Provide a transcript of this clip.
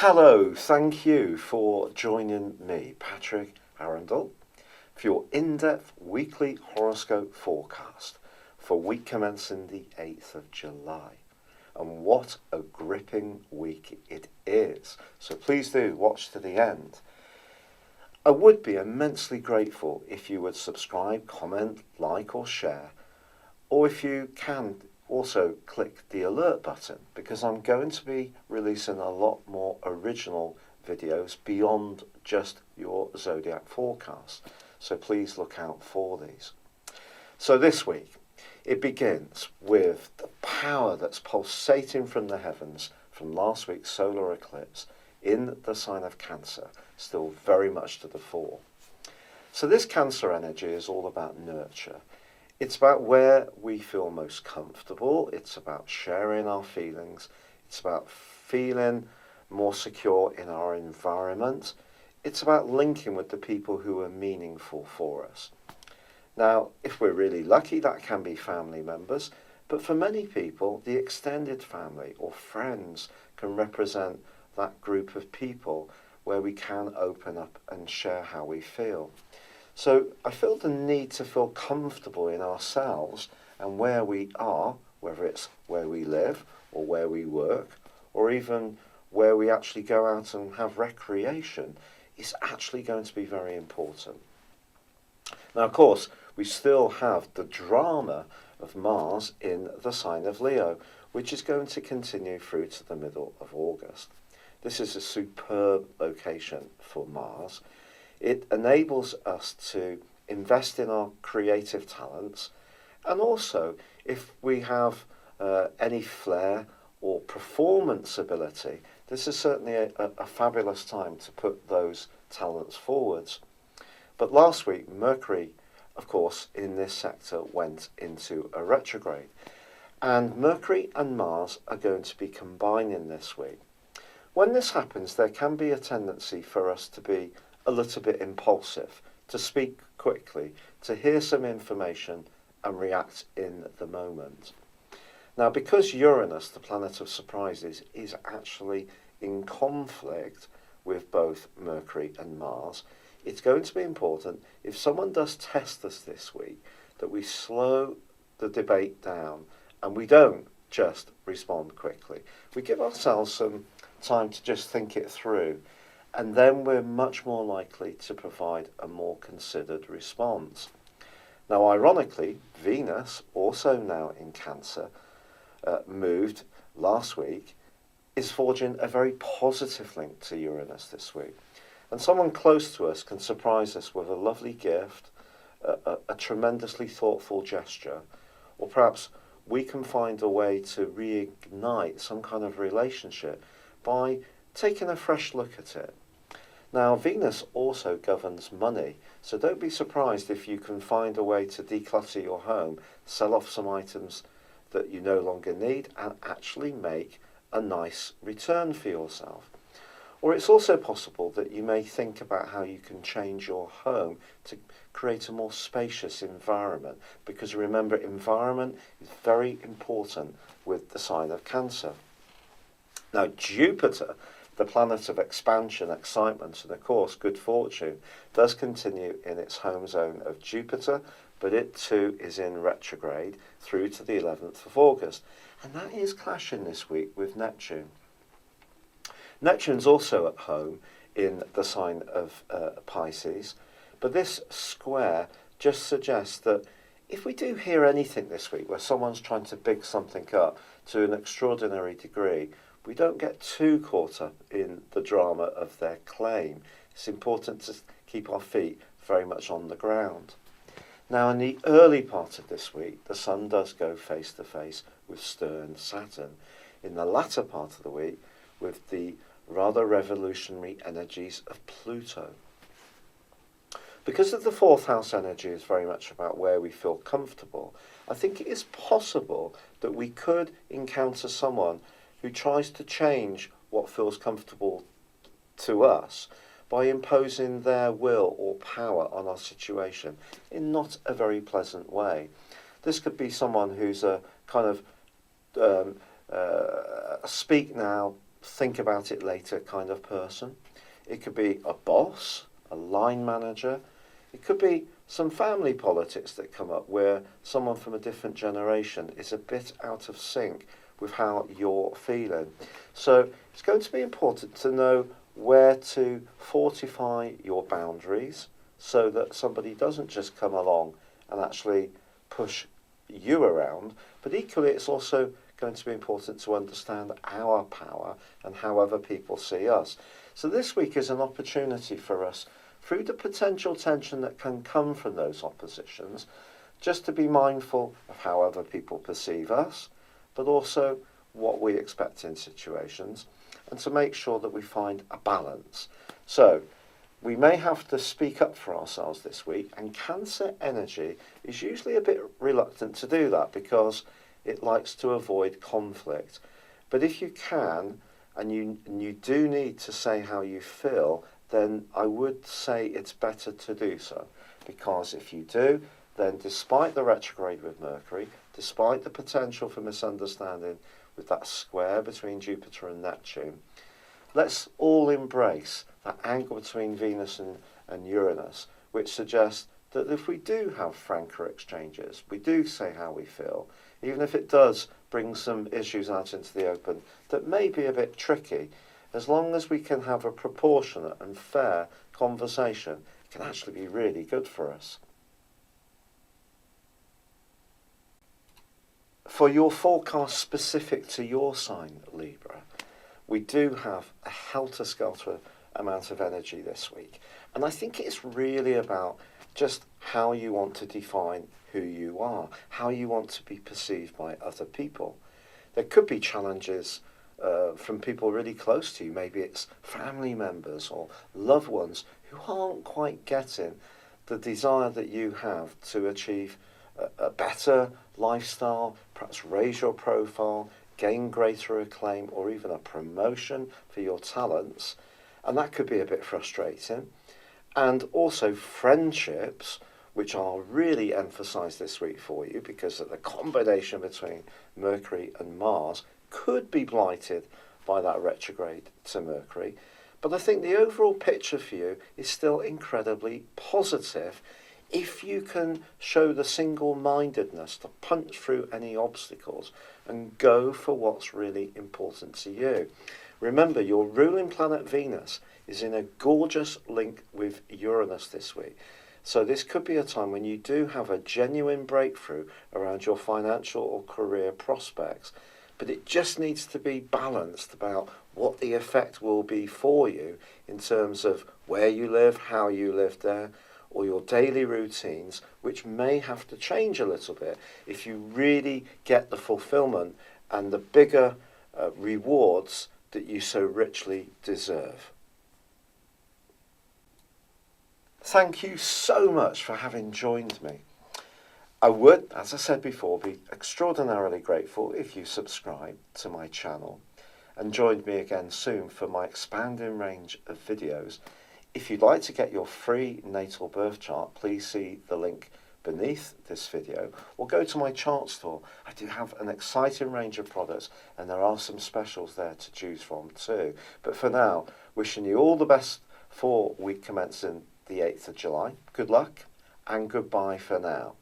Hello, thank you for joining me, Patrick Arundell, for your in-depth weekly horoscope forecast for week commencing the 8th of July. And what a gripping week it is. So please do watch to the end. I would be immensely grateful if you would subscribe, comment, like or share, or if you can also click the alert button, because I'm going to be releasing a lot more original videos beyond just your Zodiac forecast. So please look out for these. So this week, it begins with the power that's pulsating from the heavens from last week's solar eclipse in the sign of Cancer, still very much to the fore. So this Cancer energy is all about nurture. It's about where we feel most comfortable. It's about sharing our feelings. It's about feeling more secure in our environment. It's about linking with the people who are meaningful for us. Now, if we're really lucky, that can be family members, but for many people, the extended family or friends can represent that group of people where we can open up and share how we feel. So I feel the need to feel comfortable in ourselves and where we are, whether it's where we live or where we work, or even where we actually go out and have recreation, is actually going to be very important. Now, of course, we still have the drama of Mars in the sign of Leo, which is going to continue through to the middle of August. This is a superb location for Mars. It enables us to invest in our creative talents, and also if we have any flair or performance ability, this is certainly a fabulous time to put those talents forwards. But last week, Mercury, of course, in this sector went into a retrograde, and Mercury and Mars are going to be combining this week. When this happens, there can be a tendency for us to be a little bit impulsive, to speak quickly, to hear some information and react in the moment. Now, because Uranus, the planet of surprises, is actually in conflict with both Mercury and Mars, it's going to be important, if someone does test us this week, that we slow the debate down and we don't just respond quickly. We give ourselves some time to just think it through, and then we're much more likely to provide a more considered response. Now, ironically, Venus, also now in Cancer, moved last week, is forging a very positive link to Uranus this week. And someone close to us can surprise us with a lovely gift, a tremendously thoughtful gesture, or perhaps we can find a way to reignite some kind of relationship by taking a fresh look at it. Now, Venus also governs money, so don't be surprised if you can find a way to declutter your home, sell off some items that you no longer need, and actually make a nice return for yourself. Or it's also possible that you may think about how you can change your home to create a more spacious environment, because remember, environment is very important with the sign of Cancer. Now, Jupiter, the planet of expansion, excitement, and of course good fortune, does continue in its home zone of Jupiter, but it too is in retrograde through to the 11th of August. And that is clashing this week with Neptune. Neptune's also at home in the sign of Pisces, but this square just suggests that if we do hear anything this week where someone's trying to big something up to an extraordinary degree, we don't get too caught up in the drama of their claim. It's important to keep our feet very much on the ground. Now, in the early part of this week, the Sun does go face to face with stern Saturn. In the latter part of the week, with the rather revolutionary energies of Pluto. Because of the fourth house energy is very much about where we feel comfortable, I think it is possible that we could encounter someone who tries to change what feels comfortable to us by imposing their will or power on our situation in not a very pleasant way. This could be someone who's a kind of speak now, think about it later kind of person. It could be a boss, a line manager. It could be some family politics that come up where someone from a different generation is a bit out of sync with how you're feeling. So it's going to be important to know where to fortify your boundaries so that somebody doesn't just come along and actually push you around, but equally it's also going to be important to understand our power and how other people see us. So this week is an opportunity for us, through the potential tension that can come from those oppositions, just to be mindful of how other people perceive us, but also what we expect in situations, and to make sure that we find a balance. So we may have to speak up for ourselves this week, and Cancer energy is usually a bit reluctant to do that because it likes to avoid conflict. But if you can, and you do need to say how you feel, then I would say it's better to do so. Because if you do, then despite the retrograde with Mercury, despite the potential for misunderstanding with that square between Jupiter and Neptune, let's all embrace that angle between Venus and Uranus, which suggests that if we do have franker exchanges, we do say how we feel, even if it does bring some issues out into the open that may be a bit tricky, as long as we can have a proportionate and fair conversation, it can actually be really good for us. For your forecast specific to your sign, Libra, we do have a helter-skelter amount of energy this week. And I think it's really about just how you want to define who you are, how you want to be perceived by other people. There could be challenges from people really close to you. Maybe it's family members or loved ones who aren't quite getting the desire that you have to achieve a better lifestyle, perhaps raise your profile, gain greater acclaim, or even a promotion for your talents. And that could be a bit frustrating. And also friendships, which are really emphasised this week for you because of the combination between Mercury and Mars, could be blighted by that retrograde to Mercury. But I think the overall picture for you is still incredibly positive if you can show the single-mindedness to punch through any obstacles and go for what's really important to you. Remember, your ruling planet Venus is in a gorgeous link with Uranus this week. So this could be a time when you do have a genuine breakthrough around your financial or career prospects. But it just needs to be balanced about what the effect will be for you in terms of where you live, how you live there, or your daily routines, which may have to change a little bit if you really get the fulfillment and the bigger rewards that you so richly deserve. Thank you so much for having joined me. I would, as I said before, be extraordinarily grateful if you subscribe to my channel and joined me again soon for my expanding range of videos. If you'd like to get your free natal birth chart, please see the link beneath this video or go to my chart store. I do have an exciting range of products and there are some specials there to choose from too. But for now, wishing you all the best for week commencing the 8th of July. Good luck and goodbye for now.